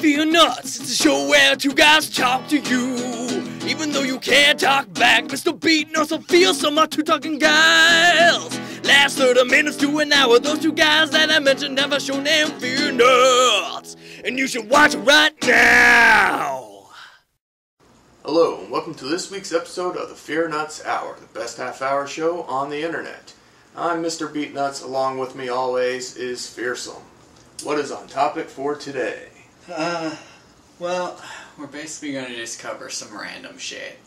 FearnutZ, it's a show where two guys talk to you. Even though you can't talk back, Mr. FearnutZ will feel so much to talking guys. Last 30 minutes to an hour, those two guys that I mentioned have a show named FearnutZ. And you should watch it right now. Hello, and welcome to this week's episode of the FearnutZ Hour, the best half-hour show on the internet. I'm Mr. FearnutZ, along with me always is Fearsome. What is on topic for today? Well, we're basically going to just cover some random shit.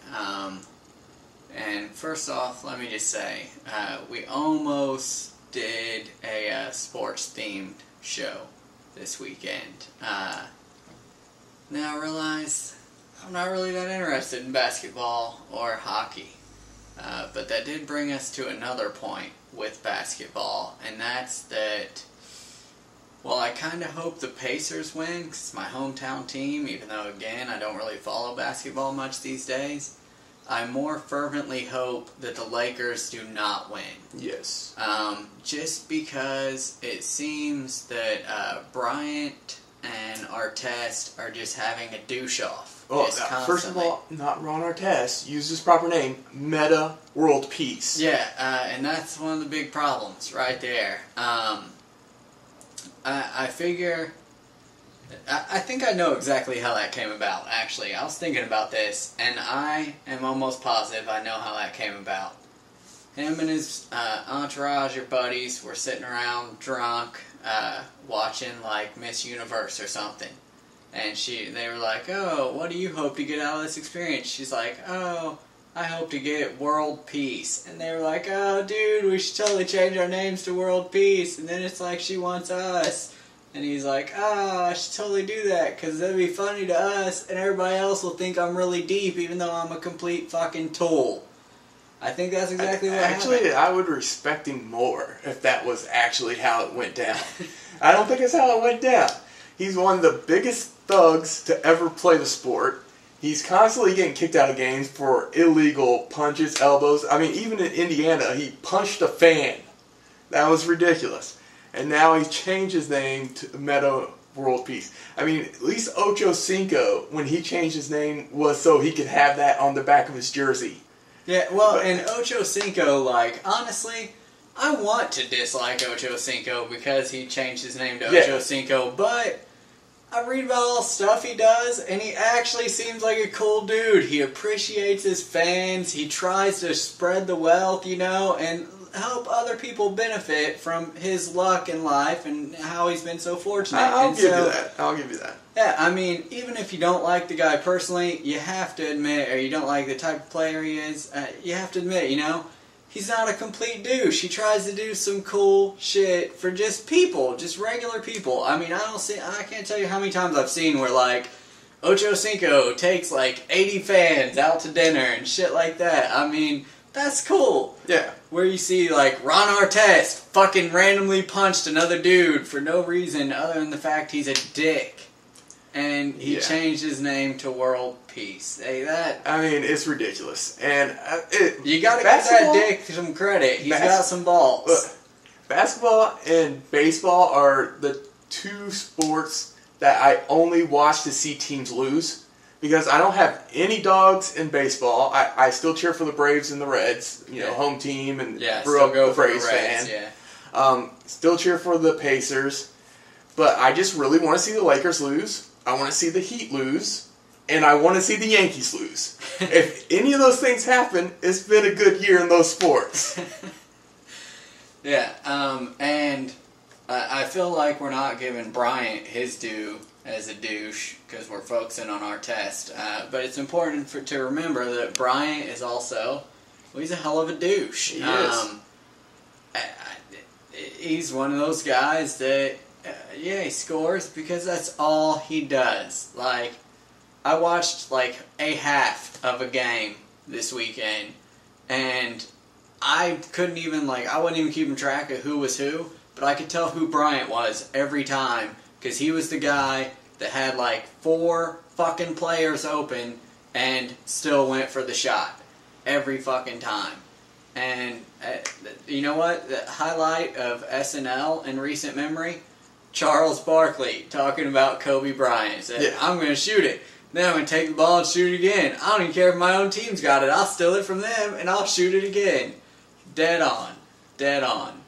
And first off, let me just say, we almost did a sports-themed show this weekend. Now I realize I'm not really that interested in basketball or hockey. But that did bring us to another point with basketball, and that's that, well, I kind of hope the Pacers win, because it's my hometown team, even though, again, I don't really follow basketball much these days. I more fervently hope that the Lakers do not win. Yes. Just because it seems that Bryant and Artest are just having a douche-off. Well, first of all, not Ron Artest. Use his proper name. Meta World Peace. Yeah, and that's one of the big problems right there. I figure... I think I know exactly how that came about, actually. I was thinking about this, and I am almost positive I know how that came about. Him and his entourage or buddies were sitting around drunk, watching, like, Miss Universe or something. And they were like, oh, what do you hope to get out of this experience? She's like, oh, I hope to get world peace. And they were like, oh, dude, we should totally change our names to world peace. And then it's like, she wants us. And he's like, oh, I should totally do that, because that'd be funny to us, and everybody else will think I'm really deep, even though I'm a complete fucking tool. I think that's exactly what happened. Actually, I would respect him more if that was actually how it went down. I don't think it's how it went down. He's one of the biggest thugs to ever play the sport. He's constantly getting kicked out of games for illegal punches, elbows. I mean, even in Indiana, he punched a fan. That was ridiculous. And now he's changed his name to Meta World Peace. I mean, at least Ocho Cinco, when he changed his name, was so he could have that on the back of his jersey. Yeah, well, and Ocho Cinco, like, honestly, I want to dislike Ocho Cinco because he changed his name to Ocho Cinco, but I read about all the stuff he does, and he actually seems like a cool dude. He appreciates his fans, he tries to spread the wealth, you know, and help other people benefit from his luck in life and how he's been so fortunate. I'll give you that. I'll give you that. Yeah, I mean, even if you don't like the guy personally, you have to admit, or you don't like the type of player he is, you have to admit, you know, he's not a complete douche. He tries to do some cool shit for just people, just regular people. I mean, I can't tell you how many times I've seen where, like, Ocho Cinco takes, like, 80 fans out to dinner and shit like that. I mean, that's cool. Yeah. Where you see, like, Ron Artest fucking randomly punched another dude for no reason other than the fact he's a dick. And he changed his name to World Peace. Hey, that... I mean, it's ridiculous. And you gotta give that dick some credit. He's got some balls. Look, basketball and baseball are the two sports that I only watch to see teams lose. Because I don't have any dogs in baseball. I still cheer for the Braves and the Reds. You know, home team, and grew up a Braves fan. Yeah. Still cheer for the Pacers. But I just really want to see the Lakers lose. I want to see the Heat lose. And I want to see the Yankees lose. If any of those things happen, it's been a good year in those sports. Yeah, and I feel like we're not giving Bryant his due as a douche, because we're focusing on our test. But it's important to remember that Bryant is also, well, he's a hell of a douche. He is. He's one of those guys that, he scores because that's all he does. Like, I watched, like, a half of a game this weekend, and I couldn't even, like, I wasn't even keeping track of who was who, but I could tell who Bryant was every time. Because he was the guy that had like 4 fucking players open and still went for the shot every fucking time. And you know what? The highlight of SNL in recent memory Charles Barkley talking about Kobe Bryant. Said, Yeah. I'm going to shoot it. Then I'm going to take the ball and shoot it again. I don't even care if my own team's got it. I'll steal it from them and I'll shoot it again. Dead on. Dead on.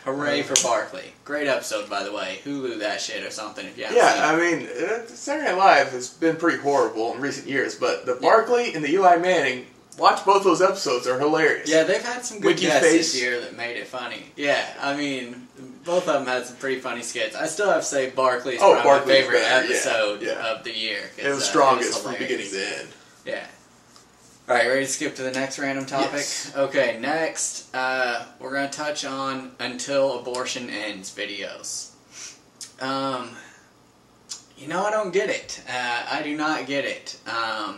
Hooray for Barkley. Great episode, by the way. Hulu that shit or something if you haven't seen it. I mean, Saturday Night Live has been pretty horrible in recent years, but the Barkley and the Eli Manning, watch both those episodes, are hilarious. Yeah, they've had some good Wiki guests face. this year that made it funny. Yeah, I mean, both of them had some pretty funny skits. I still have to say Barkley's probably my Barkley's favorite better, episode yeah. of the year. It was strongest from beginning to end. Yeah. Alright, ready to skip to the next random topic? Yes. Okay, next, we're going to touch on Until Abortion Ends videos. You know, I don't get it. I do not get it. I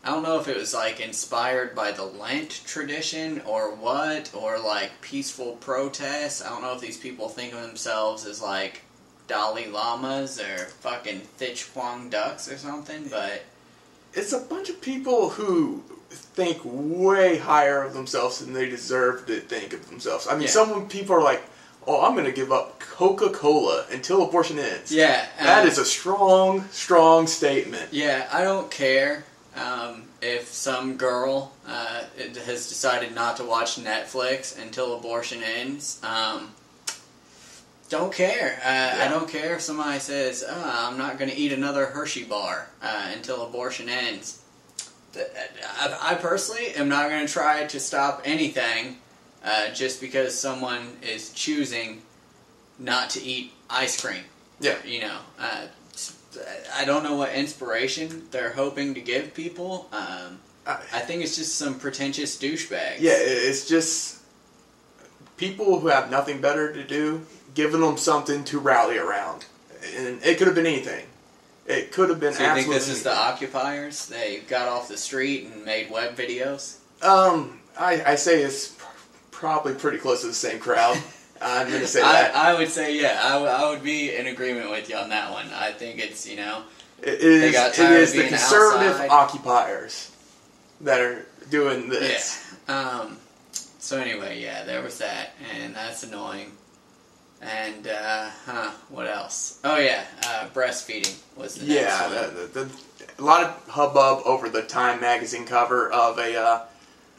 don't know if it was, like, inspired by the Lent tradition or what, or, like, peaceful protests. I don't know if these people think of themselves as, like, Dalai Lamas or fucking Thich Quang Ducks or something, but... It's a bunch of people who think way higher of themselves than they deserve to think of themselves. I mean, some people are like, oh, I'm going to give up Coca-Cola until abortion ends. Yeah. That is a strong, strong statement. Yeah, I don't care if some girl has decided not to watch Netflix until abortion ends. Don't care. I don't care if somebody says, I'm not going to eat another Hershey bar until abortion ends. I personally am not going to try to stop anything just because someone is choosing not to eat ice cream. Yeah. You know, I don't know what inspiration they're hoping to give people. I think it's just some pretentious douchebags. Yeah, it's just people who have nothing better to do, giving them something to rally around. And it could have been anything. It could have been So you absolutely think this is the anything. occupiers? They got off the street and made web videos? I say it's probably pretty close to the same crowd. I'm going to say that. I would say, yeah, I would be in agreement with you on that one. I think it's, you know... It got is tired of the being conservative outside. occupiers that are doing this. Yeah. So anyway, yeah, there was that, and that's annoying. And, what else? Oh yeah, breastfeeding was the next one. A lot of hubbub over the Time magazine cover of a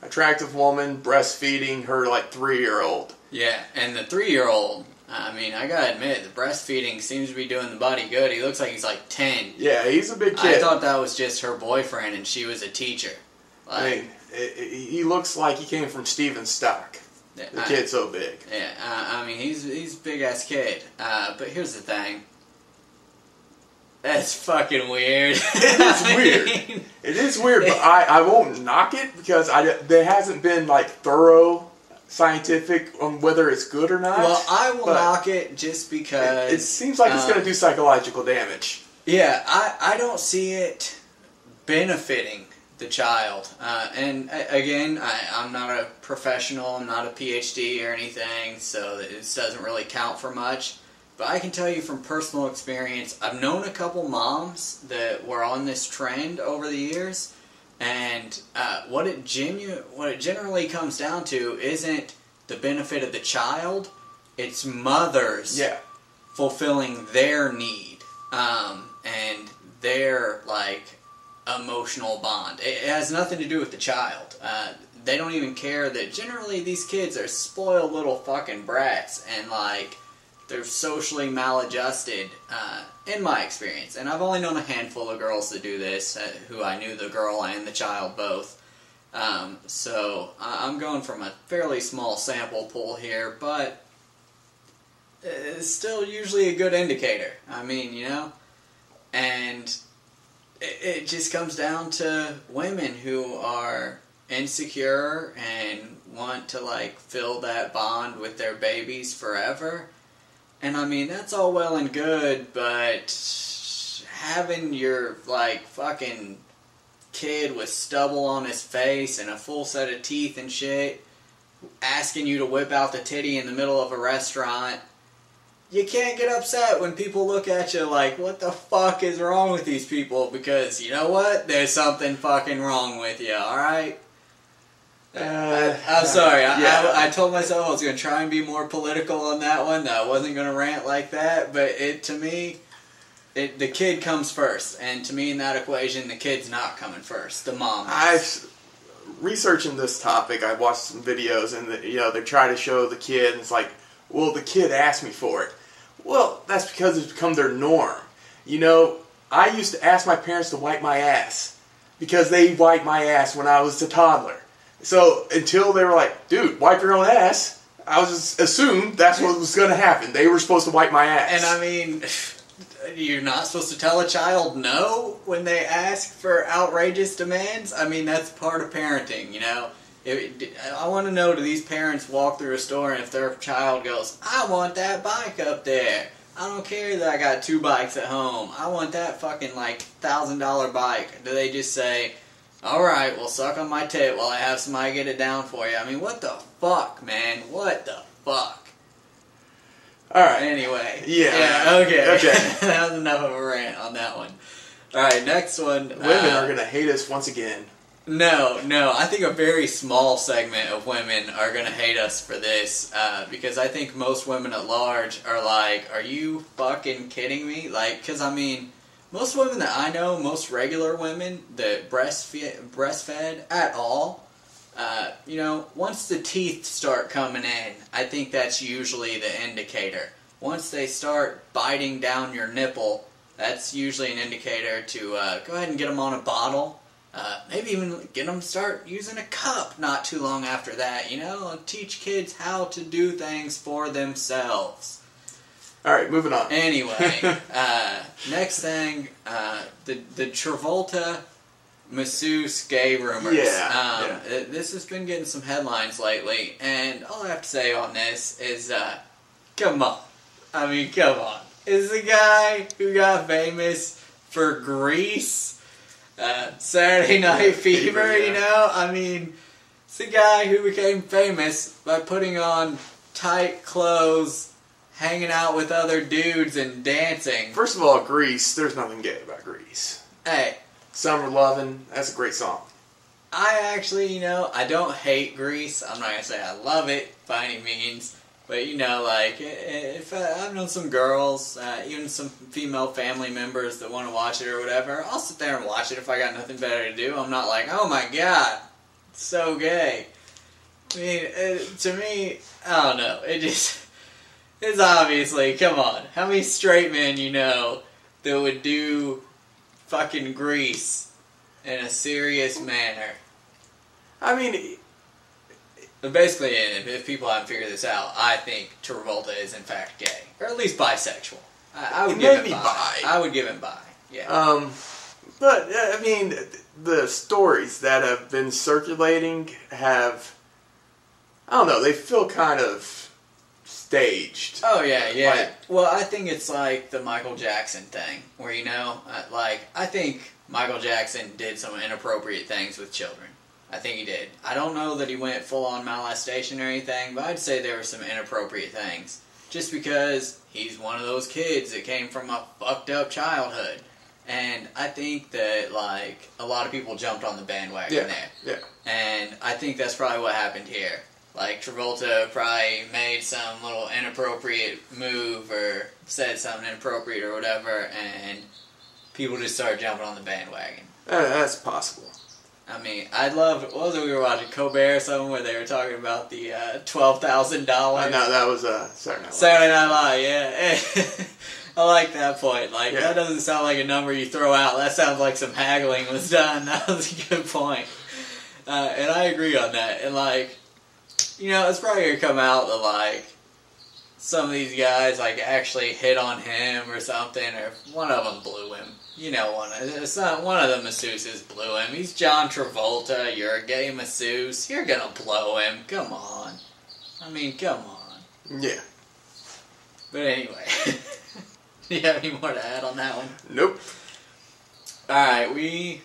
attractive woman breastfeeding her, like, 3-year-old. Yeah, and the 3-year-old, I mean, I gotta admit, the breastfeeding seems to be doing the buddy good. He looks like he's like 10. Yeah, he's a big kid. I thought that was just her boyfriend and she was a teacher. Like, I mean, he looks like he came from Steven's stock. The kid's so big. Yeah, I mean, he's a big-ass kid. But here's the thing. That's fucking weird. It is weird. It is weird, but I won't knock it because there hasn't been, like, thorough scientific on whether it's good or not. Well, I will knock it just because... It seems like it's going to do psychological damage. Yeah, I don't see it benefiting the child. And again, I'm not a professional, I'm not a PhD or anything, so this doesn't really count for much. But I can tell you from personal experience, I've known a couple moms that were on this trend over the years, and what it generally comes down to isn't the benefit of the child, it's mothers fulfilling their need and their, like, emotional bond. It has nothing to do with the child. They don't even care that generally these kids are spoiled little fucking brats and, like, they're socially maladjusted, in my experience. And I've only known a handful of girls that do this, who I knew the girl and the child both. So I'm going from a fairly small sample pool here, but it's still usually a good indicator. I mean, you know? And it just comes down to women who are insecure and want to, like, fill that bond with their babies forever. And I mean, that's all well and good, but having your, like, fucking kid with stubble on his face and a full set of teeth and shit, asking you to whip out the titty in the middle of a restaurant, you can't get upset when people look at you like, what the fuck is wrong with these people? Because, you know what? There's something fucking wrong with you, alright? I'm sorry. Yeah. I told myself I was going to try and be more political on that one, that I wasn't going to rant like that, but to me, the kid comes first, and to me in that equation, the kid's not coming first. The mom is. Researching this topic, I watched some videos, and they try to show the kid, and it's like, well, the kid asked me for it. Well, that's because it's become their norm. I used to ask my parents to wipe my ass because they wiped my ass when I was a toddler. So until they were like, dude, wipe your own ass, I was just assumed that's what was going to happen. They were supposed to wipe my ass. And I mean, you're not supposed to tell a child no when they ask for outrageous demands. I mean, that's part of parenting, I want to know, do these parents walk through a store and if their child goes, I want that bike up there. I don't care that I got 2 bikes at home. I want that fucking $1,000 bike. Do they just say, alright, well suck on my tit while I have somebody get it down for you? I mean, what the fuck, man? What the fuck? Alright. Anyway. Yeah. Okay. That was enough of a rant on that one. Alright, next one. Women are going to hate us once again. No. I think a very small segment of women are going to hate us for this, because I think most women at large are like, are you fucking kidding me? Because I mean, most women that I know, most regular women that breastfed at all, once the teeth start coming in, I think that's usually the indicator. Once they start biting down your nipple, that's usually an indicator to go ahead and get them on a bottle. Maybe even get them to start using a cup not too long after that, teach kids how to do things for themselves. Alright, moving on. Anyway, next thing, the Travolta masseuse gay rumors. Yeah. This has been getting some headlines lately, and all I have to say on this is, come on. I mean, come on. Is the guy who got famous for Grease, Saturday Night Fever, I mean, it's the guy who became famous by putting on tight clothes, hanging out with other dudes and dancing. First of all, Grease, there's nothing gay about Grease. Hey. Summer Lovin', that's a great song. I actually, I don't hate Grease. I'm not going to say I love it by any means. But, if I've known some girls, even some female family members that want to watch it or whatever, I'll sit there and watch it if I got nothing better to do. I'm not like, oh my god, it's so gay. I mean, to me, I don't know. It's obviously, come on. How many straight men that would do fucking Grease in a serious manner? I mean, basically, if people haven't figured this out, I think Travolta is in fact gay, or at least bisexual. I would give him bi. I would give him bi. Yeah. But I mean, the stories that have been circulating have, I don't know, they feel kind of staged. Oh yeah. Well, I think it's like the Michael Jackson thing, where I think Michael Jackson did some inappropriate things with children. I think he did. I don't know that he went full-on molestation or anything, but I'd say there were some inappropriate things. Just because he's one of those kids that came from a fucked-up childhood. And I think that, a lot of people jumped on the bandwagon there. Yeah. And I think that's probably what happened here. Travolta probably made some little inappropriate move or said something inappropriate or whatever, and people just started jumping on the bandwagon. That's possible. I mean, I'd love. What was it we were watching? Colbert or something where they were talking about the $12,000. No, that was Saturday Night Live. Saturday Night Live, yeah. I like that point. That doesn't sound like a number you throw out. That sounds like some haggling was done. That was a good point. And I agree on that. And it's probably gonna come out that some of these guys actually hit on him or something, or one of them blew him. One of the masseuses blew him. He's John Travolta. You're a gay masseuse. You're gonna blow him. Come on. I mean, come on. Yeah. But anyway, do you have any more to add on that one? Nope. Alright, we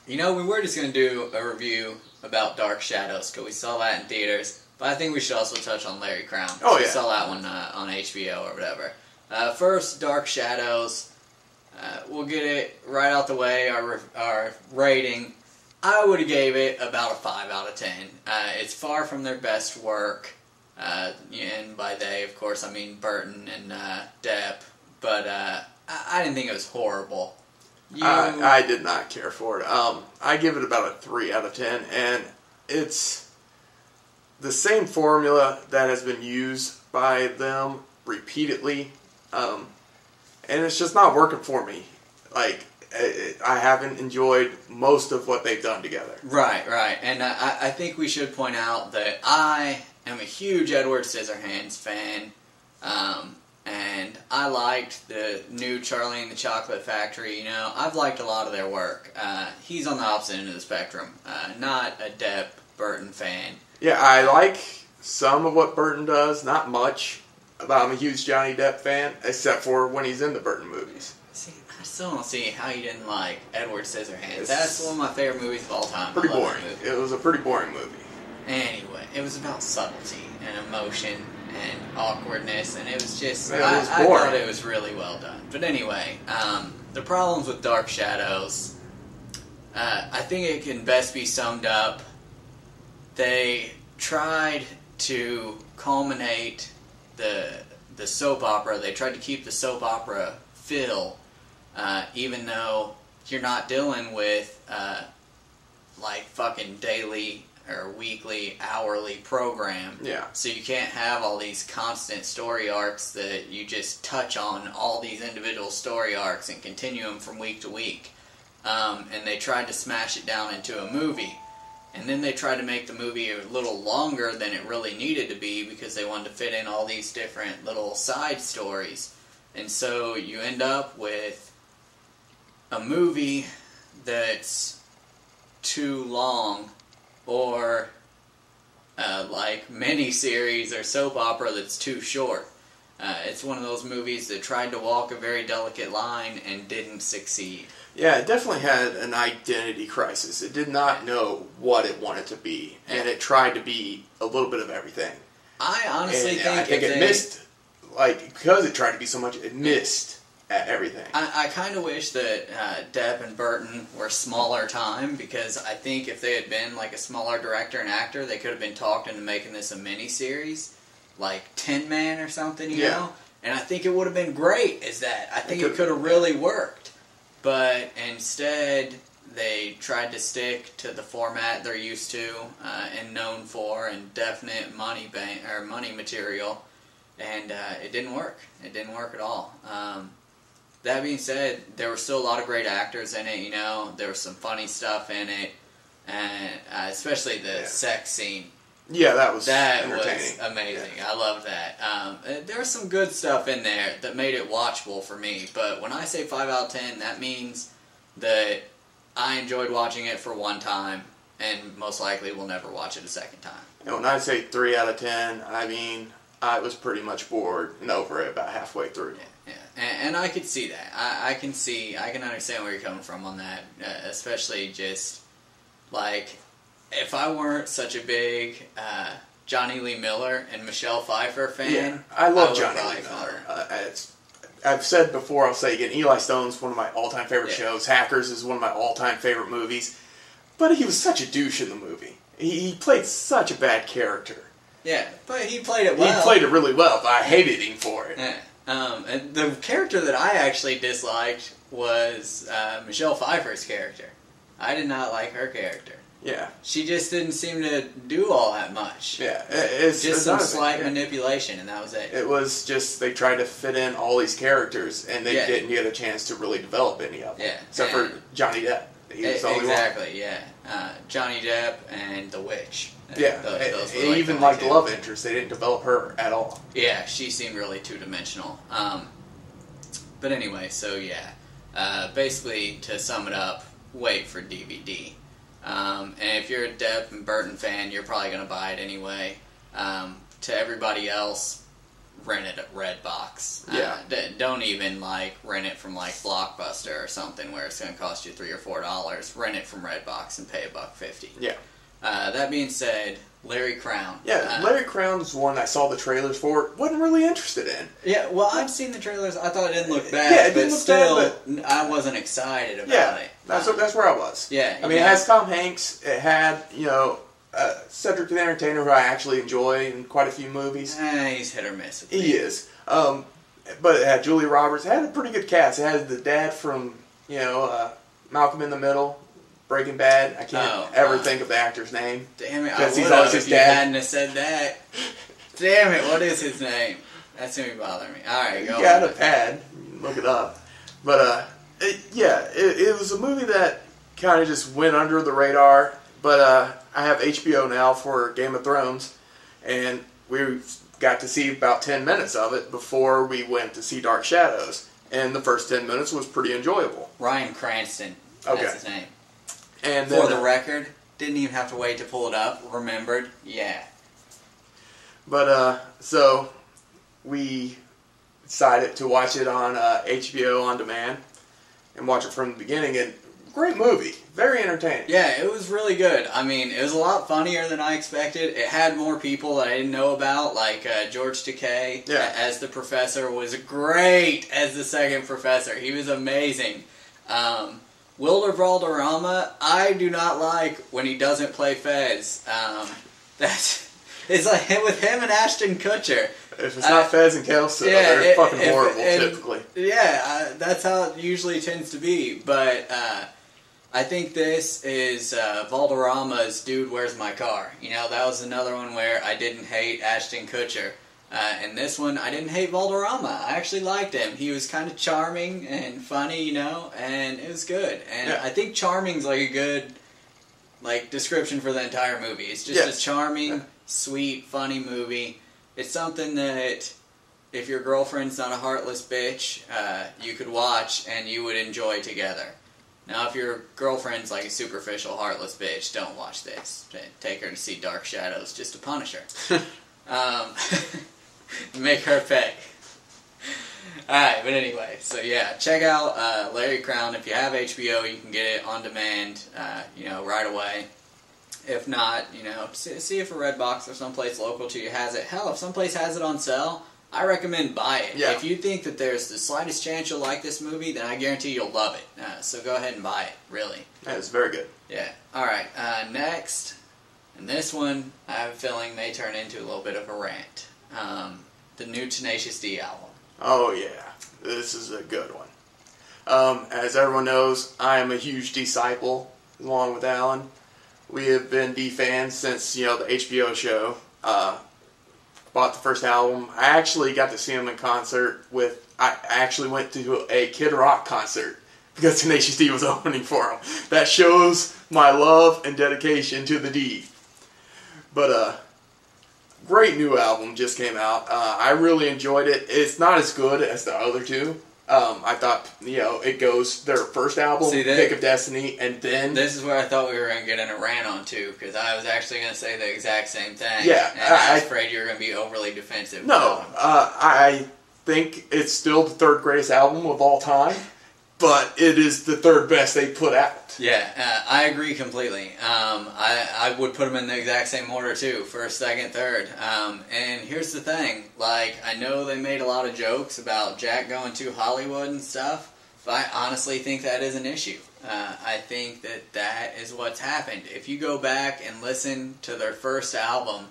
were just gonna do a review about Dark Shadows, because we saw that in theaters. But I think we should also touch on Larry Crown. Oh, yeah. We saw that one on HBO or whatever. First, Dark Shadows. We'll get it right out the way, our rating. I would have gave it about a 5 out of 10. It's far from their best work, and by they, of course, I mean Burton and Depp. But I didn't think it was horrible. I did not care for it. I give it about a 3 out of 10, and it's the same formula that has been used by them repeatedly, and it's just not working for me. Like, I haven't enjoyed most of what they've done together. Right. And I think we should point out that I am a huge Edward Scissorhands fan, and I liked the new Charlie and the Chocolate Factory. You know, I've liked a lot of their work. He's on the opposite end of the spectrum. Not a Depp Burton fan. Yeah, I like some of what Burton does, not much. But I'm a huge Johnny Depp fan, except for when he's in the Burton movies. See, I still don't see how you didn't like Edward Scissorhands. That's one of my favorite movies of all time. Pretty boring. It was a pretty boring movie. Anyway, it was about subtlety and emotion and awkwardness, and it was just, I boring. thought it was really well done. But anyway, the problems with Dark Shadows, I think it can best be summed up. They tried to culminate the soap opera. They tried to keep the soap opera feel, even though you're not dealing with like fucking daily or weekly, hourly program. Yeah. So you can't have all these constant story arcs that you just touch on all these individual story arcs and continue them from week to week. And they tried to smash it down into a movie. And then they tried to make the movie a little longer than it really needed to be because they wanted to fit in all these different little side stories. And so you end up with a movie that's too long, or like mini-series or soap opera that's too short. It's one of those movies that tried to walk a very delicate line and didn't succeed. Yeah, it definitely had an identity crisis. It did not know what it wanted to be, and it tried to be a little bit of everything. I honestly think it missed, like, because it tried to be so much, it missed at everything. I kind of wish that Depp and Burton were smaller time, because I think if they had been like a smaller director and actor, they could have been talked into making this a mini-series, like Tin Man or something, you know? And I think it would have been great as that. I think it could have really worked. But instead, they tried to stick to the format they're used to and known for, and definite money material, and it didn't work. It didn't work at all. That being said, there were still a lot of great actors in it. You know, there was some funny stuff in it, and especially the sex scene. Yeah, that was amazing. Yeah. I loved that. There was some good stuff in there that made it watchable for me. But when I say 5 out of 10, that means that I enjoyed watching it for one time, and most likely will never watch it a second time. And when I say 3 out of 10, I mean I was pretty much bored and over it about halfway through. Yeah. And I could see that. I can understand where you're coming from on that, especially just like, if I weren't such a big Johnny Lee Miller and Michelle Pfeiffer fan, I love Johnny Lee Miller. I've said before, I'll say again, Eli Stone's one of my all-time favorite shows. Hackers is one of my all-time favorite movies. But he was such a douche in the movie. He played such a bad character. Yeah, but he played it well. He played it really well, but I hated him for it. Yeah. And the character that I actually disliked was Michelle Pfeiffer's character. I did not like her character. Yeah. She just didn't seem to do all that much. Yeah. It's just some slight manipulation, and that was it. It was just, they tried to fit in all these characters, and they didn't get a chance to really develop any of them. Yeah. Except for Johnny Depp. He was the only one. Exactly, yeah. Johnny Depp and the witch. Yeah. Those were even like the love interest, they didn't develop her at all. Yeah, she seemed really two-dimensional. But anyway, so yeah. Basically, to sum it up, wait for DVD. And if you're a Depp and Burton fan, you're probably going to buy it anyway. To everybody else, rent it at Redbox. Don't even rent it from Blockbuster or something where it's going to cost you $3 or $4. Rent it from Redbox and pay $1.50. Yeah. That being said, Larry Crown. Yeah, Larry Crown's one I saw the trailers for. Wasn't really interested in. Yeah, well, I've seen the trailers. I thought it didn't look bad, Yeah, it didn't but look still, bad, I wasn't excited about it. That's where I was. Yeah, I mean, it has Tom Hanks. It had, Cedric the Entertainer, who I actually enjoy in quite a few movies. He's hit or miss. With me. He is. But it had Julia Roberts. It had a pretty good cast. It had the dad from, Malcolm in the Middle, Breaking Bad. I can't ever think of the actor's name. Damn it, because he's always his dad. You hadn't have said that. Damn it, what is his name? That's going to be bothering me. Alright, go on. You got a pad. Look it up. But, it was a movie that kind of just went under the radar. But I have HBO now for Game of Thrones. And we got to see about 10 minutes of it before we went to see Dark Shadows. And the first 10 minutes was pretty enjoyable. Ryan Cranston. That's his name. And for the record, didn't even have to wait to pull it up. Remembered. Yeah. But, so we decided to watch it on HBO On Demand and watch it from the beginning. And great movie. Very entertaining. Yeah, it was really good. I mean, it was a lot funnier than I expected. It had more people that I didn't know about, like George Takei as the professor was great as the second professor. He was amazing. Wilder Valderrama, I do not like when he doesn't play Fez. It's like with him and Ashton Kutcher. If it's not Fez and Kelso, they're fucking horrible, typically. Yeah, that's how it usually tends to be. But I think this is Valderrama's Dude, Where's My Car? That was another one where I didn't hate Ashton Kutcher. And this one, I didn't hate Valderrama. I actually liked him. He was kind of charming and funny, and it was good. And I think charming's like a good description for the entire movie. It's just a charming, sweet, funny movie. It's something that if your girlfriend's not a heartless bitch, you could watch and you would enjoy together. Now, if your girlfriend's like a superficial, heartless bitch, don't watch this. Take her to see Dark Shadows just to punish her. Make her pay. Alright, but anyway, so yeah, check out Larry Crown. If you have HBO, you can get it on demand, right away. If not, see if a Redbox or someplace local to you has it. Hell, if someplace has it on sale, I recommend buy it. Yeah. If you think that there's the slightest chance you'll like this movie, then I guarantee you'll love it. So go ahead and buy it, really. That is very good. Yeah. Alright, next, and this one, I have a feeling may turn into a little bit of a rant. The new Tenacious D album. Oh, yeah. This is a good one. As everyone knows, I am a huge disciple, along with Alan. We have been D fans since, the HBO show. Bought the first album. I actually got to see him in concert I actually went to a Kid Rock concert because Tenacious D was opening for him. That shows my love and dedication to the D. But, great new album just came out. I really enjoyed it. It's not as good as the other two. I thought, it goes their first album, Pick of Destiny, and then... This is where I thought we were going to get in a rant on, too, because I was actually going to say the exact same thing. Yeah. And I was afraid you were going to be overly defensive. No, I think it's still the third greatest album of all time, but it is the third best they put out. Yeah, I agree completely. I would put them in the exact same order too, first, second, third. And here's the thing, I know they made a lot of jokes about Jack going to Hollywood and stuff, but I honestly think that is an issue. I think that is what's happened. If you go back and listen to their first album,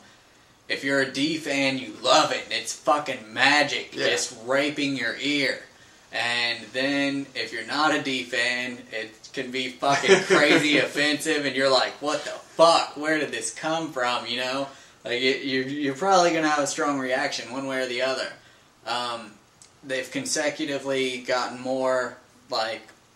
if you're a D fan, you love it, and it's fucking magic, just raping your ear. And then, if you're not a D fan, it can be fucking crazy offensive, and you're like, what the fuck? Where did this come from, You're probably going to have a strong reaction one way or the other. They've consecutively gotten more,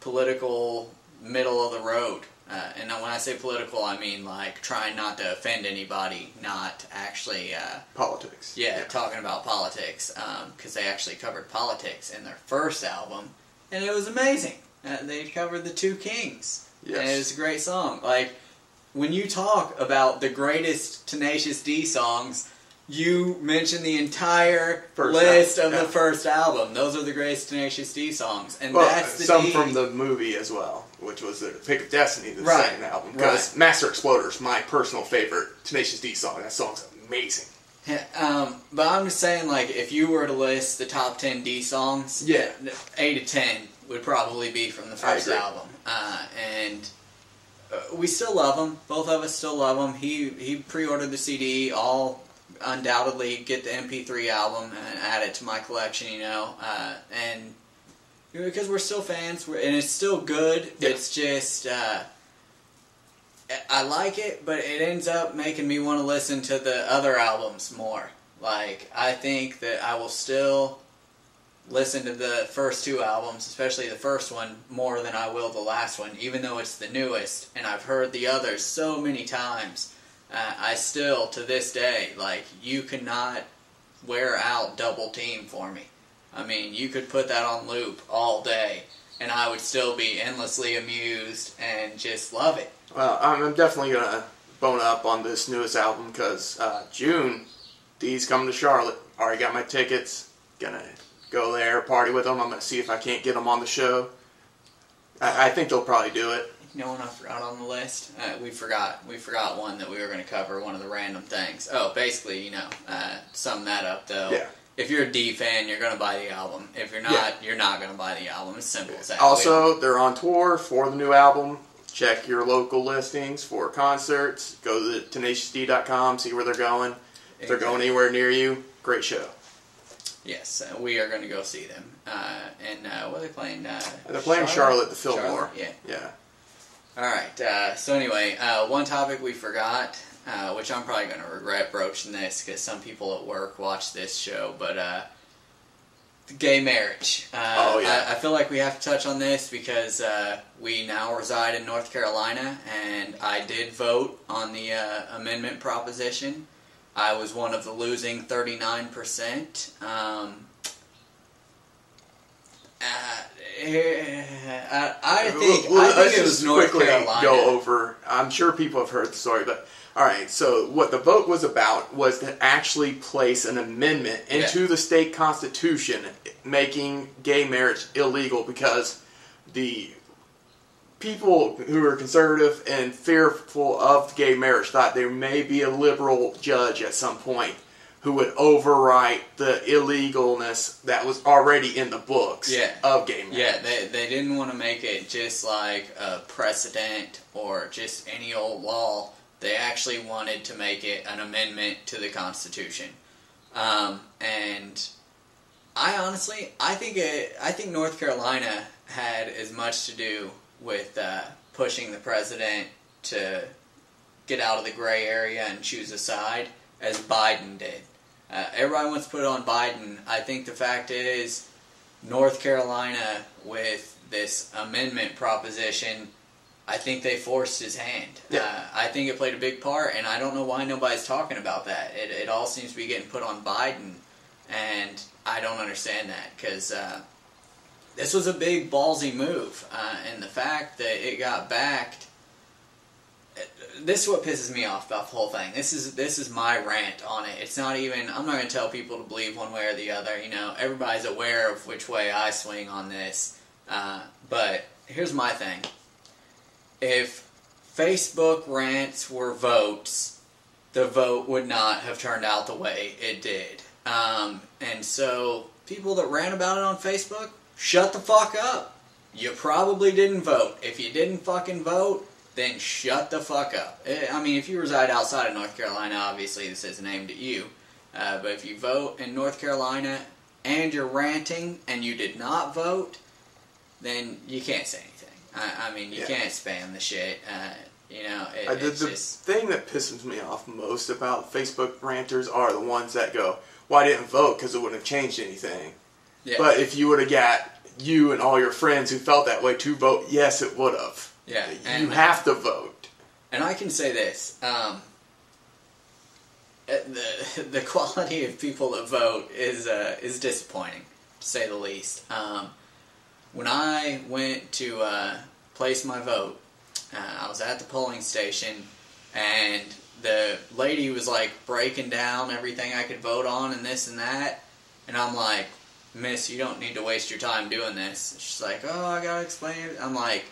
political, middle of the road. And when I say political, I mean, trying not to offend anybody, not actually... politics. Yeah, talking about politics, because they actually covered politics in their first album, and it was amazing. They covered the Two Kings, and it was a great song. When you talk about the greatest Tenacious D songs, You mentioned the entire First list album, of yeah. the first album. Those are the greatest Tenacious D songs, and Well, that's the some D. from the movie as well, which was the Pick of Destiny, the Right, second album. Because right. Master Exploder is my personal favorite Tenacious D song. That song's amazing. Yeah, but I'm just saying, like, if you were to list the top 10 D songs, Yeah. 8 to 10 would probably be from the first agree. album. And we still love them. Both of us still love them. He pre-ordered the CD. I'll undoubtedly get the MP3 album and add it to my collection, you know. And because we're still fans, and it's still good. Yeah. It's just... I like it, but it ends up making me want to listen to the other albums more. Like, I think that I will still listen to the first two albums, especially the first one, more than I will the last one, even though it's the newest, and I've heard the others so many times. I still, to this day, like, you cannot wear out Double Team for me. I mean, you could put that on loop all day, and I would still be endlessly amused and just love it. Well, I'm definitely going to bone up on this newest album because June, D's coming to Charlotte. Already got my tickets. Gonna go there, party with them. I'm going to see if I can't get them on the show. I think they'll probably do it. You know what I forgot on the list? We forgot one that we were going to cover, one of the random things. Oh, basically, you know, sum that up, though. Yeah. If you're a D fan, you're going to buy the album. If you're not, Yeah. you're not going to buy the album. It's simple as that. Also, they're on tour for the new album. Check your local listings for concerts. Go to tenaciousd.com, see where they're going. If they're going anywhere near you, great show. Yes, we are going to go see them. And what are they playing? They're playing Charlotte at the Fillmore. Charlotte? Yeah. Yeah. All right. So anyway, one topic we forgot, which I'm probably going to regret broaching this because some people at work watch this show, but gay marriage. Oh, yeah. I feel like we have to touch on this because we now reside in North Carolina, and I did vote on the amendment proposition. I was one of the losing 39%. I think it was North Carolina. Go over. I'm sure people have heard the story, but all right. So what the vote was about was to actually place an amendment into the state constitution, making gay marriage illegal because the people who are conservative and fearful of gay marriage thought there may be a liberal judge at some point who would overwrite the illegalness that was already in the books of gay marriage. Yeah, they didn't want to make it just like a precedent or just any old law. They actually wanted to make it an amendment to the Constitution. And I think North Carolina had as much to do with pushing the president to get out of the gray area and choose a side as Biden did. Everybody wants to put it on Biden. I think the fact is North Carolina, with this amendment proposition, I think they forced his hand. Yeah. I think it played a big part, and I don't know why nobody's talking about that. It all seems to be getting put on Biden, and I don't understand that, because this was a big ballsy move, and the fact that it got backed, this is what pisses me off about the whole thing. This is my rant on it. It's not even, I'm not going to tell people to believe one way or the other. You know, everybody's aware of which way I swing on this. But here's my thing. If Facebook rants were votes, the vote would not have turned out the way it did. And so, people that rant about it on Facebook, shut the fuck up. You probably didn't vote. If you didn't fucking vote, then shut the fuck up. I mean, if you reside outside of North Carolina, obviously this isn't aimed at you. But if you vote in North Carolina and you're ranting and you did not vote, then you can't say anything. I mean, you can't spam the shit. You know, The thing that pisses me off most about Facebook ranters are the ones that go, well, I didn't vote because it wouldn't have changed anything. Yeah. But if you would have got you and all your friends who felt that way to vote, yes, it would have. Yeah, you have to vote. And I can say this: the quality of people that vote is disappointing, to say the least. When I went to place my vote, I was at the polling station, and the lady was like breaking down everything I could vote on and this and that, and I'm like, Miss, you don't need to waste your time doing this. She's like, oh, I gotta explain it. I'm like,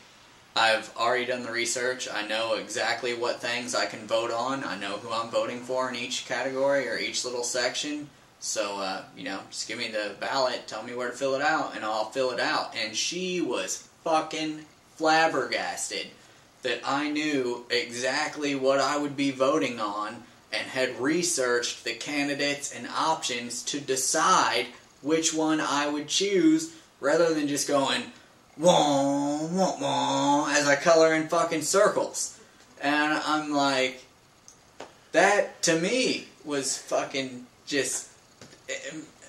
I've already done the research. I know exactly what things I can vote on. I know who I'm voting for in each category or each little section. So, you know, just give me the ballot, tell me where to fill it out, and I'll fill it out. And she was fucking flabbergasted that I knew exactly what I would be voting on and had researched the candidates and options to decide which one I would choose, rather than just going, wah, wah, wah, as I color in fucking circles. And I'm like, that to me was fucking just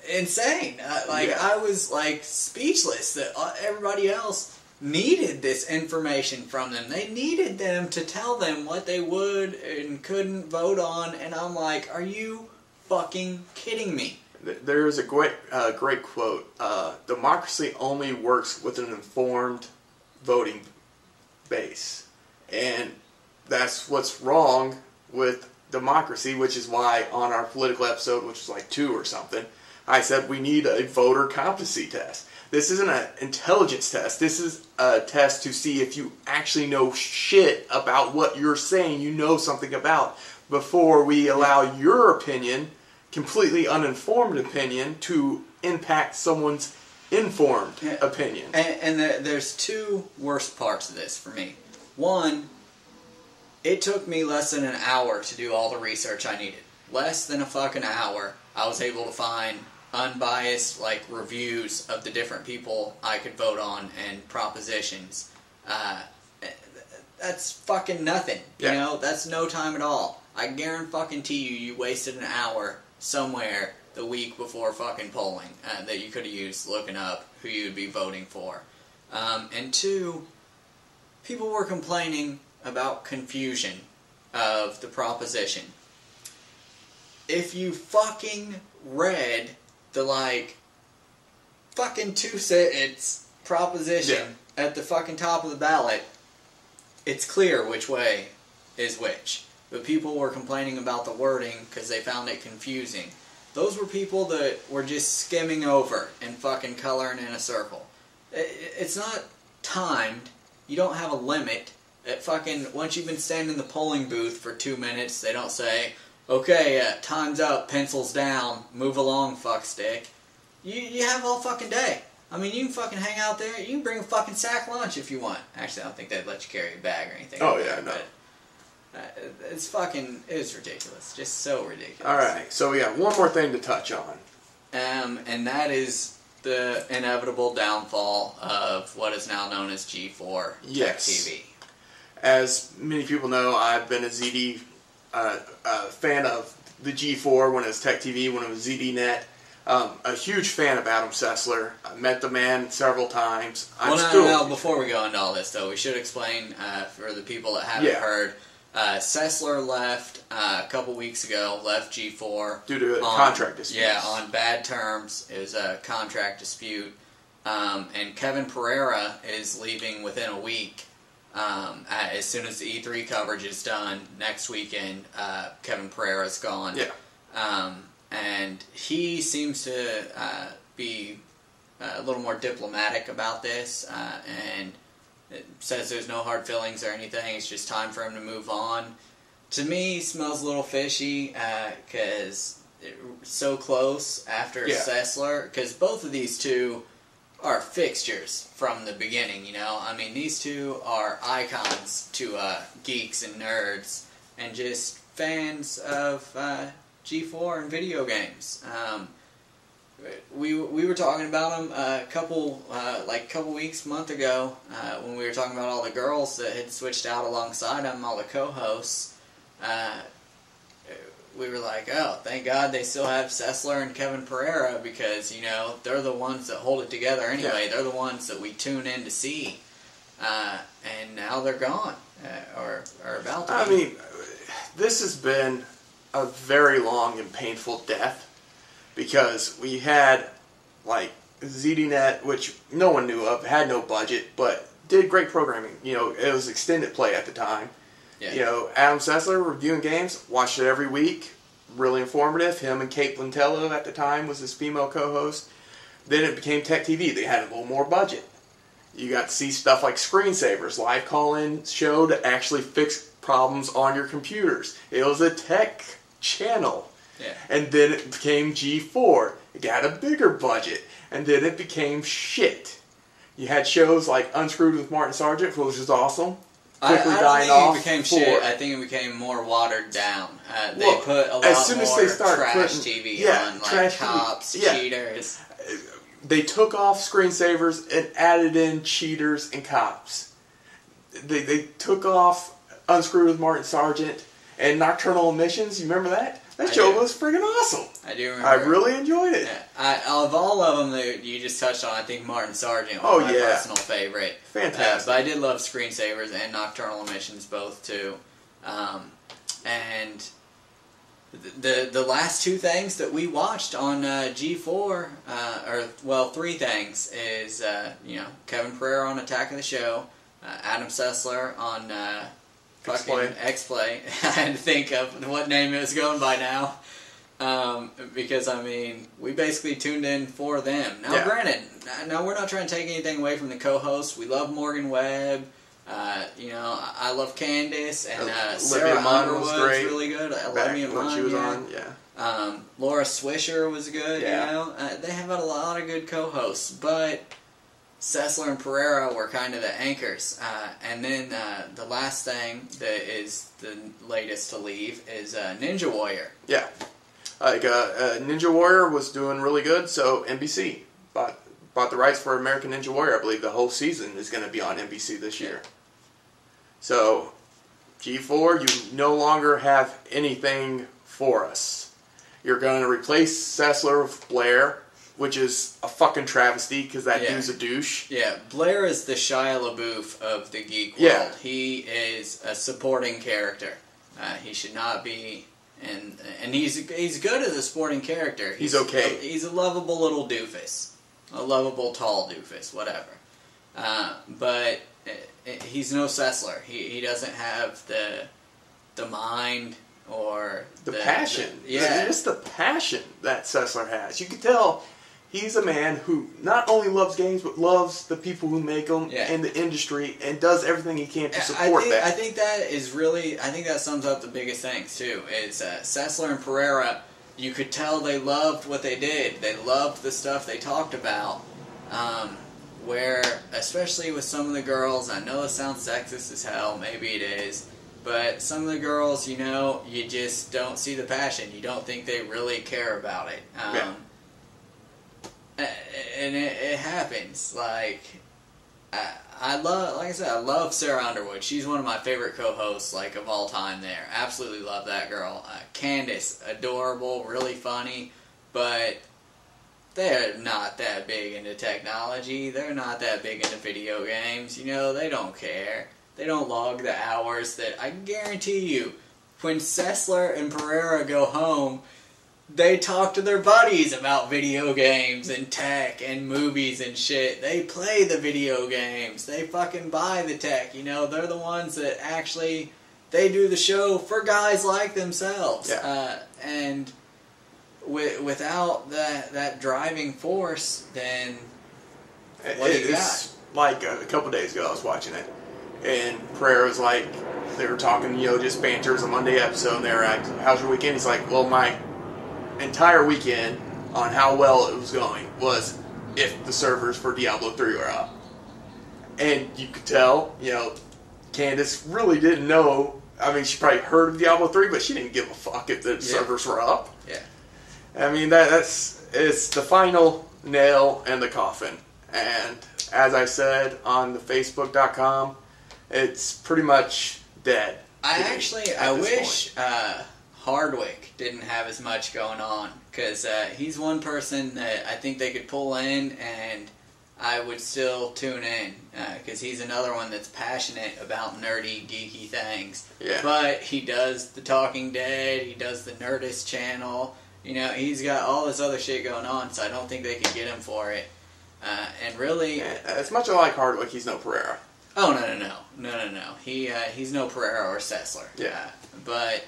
insane. I was like speechless that everybody else needed this information from them. They needed them to tell them what they would and couldn't vote on, and I'm like, are you fucking kidding me? There's a great quote. Democracy only works with an informed voting base. And that's what's wrong with democracy, which is why on our political episode, which was like 2 or something, I said we need a voter competency test. This isn't an intelligence test. This is a test to see if you actually know shit about what you're saying you know something about, before we allow your opinion, completely uninformed opinion, to impact someone's informed opinion. And there's 2 worst parts of this for me. One, it took me less than an hour to do all the research I needed. Less than a fucking hour, I was able to find unbiased like reviews of the different people I could vote on and propositions. That's fucking nothing. You know, that's no time at all. I guarantee you wasted an hour somewhere the week before fucking polling that you could have used looking up who you'd be voting for. And 2, people were complaining about confusion of the proposition. If you fucking read the like fucking 2-sentence proposition at the fucking top of the ballot, it's clear which way is which. But people were complaining about the wording because they found it confusing. Those were people that were just skimming over and fucking coloring in a circle. It's not timed. You don't have a limit. Once you've been standing in the polling booth for 2 minutes, they don't say, okay, time's up, pencils down, move along, fuckstick. You have all fucking day. I mean, you can fucking hang out there. You can bring a fucking sack lunch if you want. Actually, I don't think they'd let you carry a bag or anything. Oh, yeah, no. It's ridiculous. Just so ridiculous. Alright, so we got one more thing to touch on. And that is the inevitable downfall of what is now known as G4 Tech TV. As many people know, I've been a ZD fan of the G4 when it was Tech TV, when it was ZDNet. A huge fan of Adam Sessler. I met the man several times. No, before we go into all this, though, we should explain for the people that haven't heard. Sessler left a couple weeks ago, left G4. Due to a contract dispute. Yeah, on bad terms. It was a contract dispute. And Kevin Pereira is leaving within a week. As soon as the E3 coverage is done next weekend, Kevin Pereira's gone. Yeah. And he seems to be a little more diplomatic about this, and it says there's no hard feelings or anything. It's just time for him to move on. To me, it smells a little fishy because so close after Sessler. Because both of these two are fixtures from the beginning, you know? I mean, these two are icons to geeks and nerds and just fans of G4 and video games. We were talking about them a couple month ago when we were talking about all the girls that had switched out alongside them, all the co-hosts. We were like, oh, thank God they still have Sessler and Kevin Pereira because, you know, they're the ones that hold it together anyway. Yeah. They're the ones that we tune in to see. And now they're gone, or about to be. I mean, this has been a very long and painful death because we had, like, ZDNet, which no one knew of, had no budget, but did great programming. You know, it was extended play at the time. Yeah. You know, Adam Sessler reviewing games, watched it every week. Really informative. Him and Kate Blantello at the time was his female co-host. Then it became Tech TV. They had a little more budget. You got to see stuff like Screensavers, live call-in show to actually fix problems on your computers. It was a tech channel. Yeah. And then it became G4. It got a bigger budget. And then it became shit. You had shows like Unscrewed with Martin Sargent, which was awesome. Quickly dying off. I think it became shit. I think it became more watered down. They Well, put a lot as soon as more they start trash putting- TV yeah, on, like trash TV. cops, Yeah. cheaters. They took off Screensavers and added in cheaters and cops. They took off Unscrewed with Martin Sargent and Nocturnal Emissions. You remember that? That show was friggin' awesome. I do remember. I really enjoyed it. Yeah. Of all of them that you just touched on, I think Martin Sargent was my personal favorite. Fantastic. But I did love Screensavers and Nocturnal Emissions both too. And the last two things that we watched on G4, three things is Kevin Pereira on Attack of the Show, Adam Sessler on fucking X-Play. I had to think of what name it was going by now. Because, I mean, we basically tuned in for them. Now, granted, we're not trying to take anything away from the co-hosts. We love Morgan Webb. I love Candace. And Sarah Underwood's really good. Olivia Munn, she was on, Laura Swisher was good, They have a lot of good co-hosts. But Sessler and Pereira were kind of the anchors. And then the last thing that is the latest to leave is Ninja Warrior. Yeah. Ninja Warrior was doing really good, so NBC bought the rights for American Ninja Warrior. I believe the whole season is going to be on NBC this year. So, G4, you no longer have anything for us. You're going to replace Sessler with Blair, which is a fucking travesty because that dude's a douche. Yeah, Blair is the Shia LaBeouf of the geek world. Yeah. He is a supporting character. He should not be... And he's good as a sporting character. He's okay. He's a lovable little doofus. A lovable tall doofus, whatever. But he's no Sessler. He doesn't have the mind or the passion. Just the passion that Sessler has. You can tell he's a man who not only loves games, but loves the people who make them and the industry, and does everything he can to support that. I think that sums up the biggest things, too, is Sessler and Pereira, you could tell they loved what they did. They loved the stuff they talked about. Where, especially with some of the girls, I know it sounds sexist as hell, maybe it is, but some of the girls, you just don't see the passion. You don't think they really care about it. And it happens. Like, I love Sarah Underwood. She's one of my favorite co-hosts, of all time there. Absolutely love that girl. Candace, adorable, really funny, but they're not that big into technology. They're not that big into video games. They don't care. They don't log the hours that I guarantee you, when Sessler and Pereira go home, they talk to their buddies about video games and tech and movies and shit. They play the video games. They fucking buy the tech. They're the ones that actually, they do the show for guys like themselves. Yeah. And without that driving force, then what do you got? Like a couple days ago, I was watching it, and Pereira was like, they were talking, just banter. It was a Monday episode, and they were like, how's your weekend? He's like, well, my entire weekend on how well it was going was if the servers for Diablo 3 were up. And you could tell, Candace really didn't know. I mean, she probably heard of Diablo 3, but she didn't give a fuck if the servers were up. Yeah. I mean, it's the final nail in the coffin. And as I said on the Facebook.com, it's pretty much dead. I wish Hardwick didn't have as much going on, because he's one person that I think they could pull in and I would still tune in, because he's another one that's passionate about nerdy, geeky things. Yeah. But he does the Talking Dead, he does the Nerdist channel, he's got all this other shit going on, so I don't think they could get him for it. And really... As much as I like Hardwick, he's no Pereira. Oh no. He's no Pereira or Sessler. Yeah. But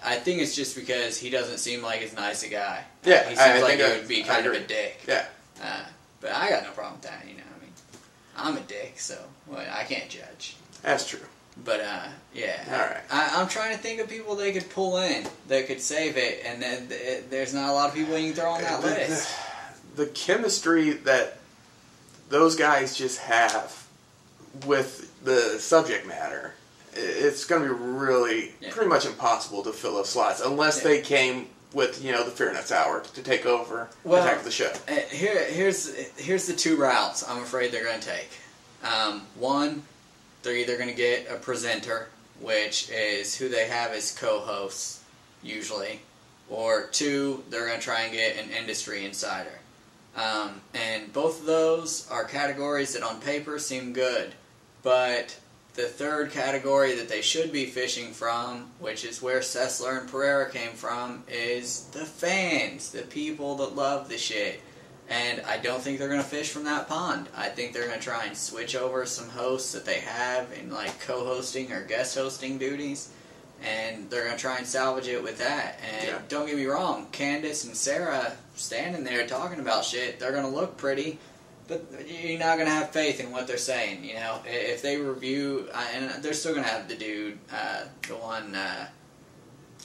I think it's just because he doesn't seem like as nice a guy. Yeah, he seems like think he would be kind of a dick. Yeah. But I got no problem with that. I mean, I'm a dick, so I can't judge. That's true. But yeah. All right. I'm trying to think of people they could pull in that could save it, and then there's not a lot of people you can throw on that list. The chemistry that those guys just have with the subject matter, it's going to be really pretty much impossible to fill those slots unless they came with the FearnutZ Hour to take over attack the show. Here's the two routes I'm afraid they're going to take. One, they're either going to get a presenter, which is who they have as co-hosts usually, or two, they're going to try and get an industry insider. And both of those are categories that on paper seem good, but the third category that they should be fishing from, which is where Sessler and Pereira came from, is the fans, the people that love the shit. And I don't think they're going to fish from that pond. I think they're going to try and switch over some hosts that they have in like co-hosting or guest hosting duties, and they're going to try and salvage it with that. And don't get me wrong, Candace and Sarah standing there talking about shit, they're going to look pretty, but you're not going to have faith in what they're saying. If they review, and they're still going to have the dude, the one,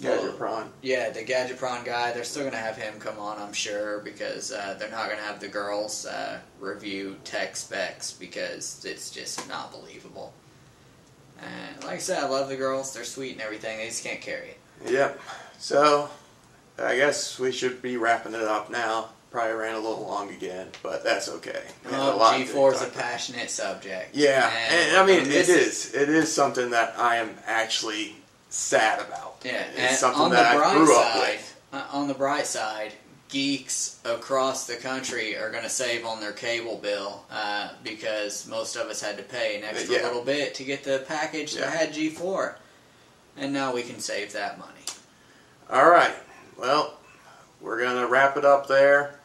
Gadgetron. Yeah, the Gadgetron guy, they're still going to have him come on, I'm sure, because they're not going to have the girls review tech specs because it's just not believable. And like I said, I love the girls. They're sweet and everything. They just can't carry it. Yep. So, I guess we should be wrapping it up now. Probably ran a little long again, but that's okay. G4 is a passionate subject. Yeah, and I mean, it is. It is something that I am actually sad about. Yeah, it's something that I grew up with. On the bright side, geeks across the country are going to save on their cable bill because most of us had to pay an extra little bit to get the package that had G4. And now we can save that money. All right. Well, we're going to wrap it up there.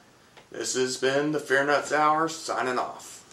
This has been the FearnutZ Hour, signing off.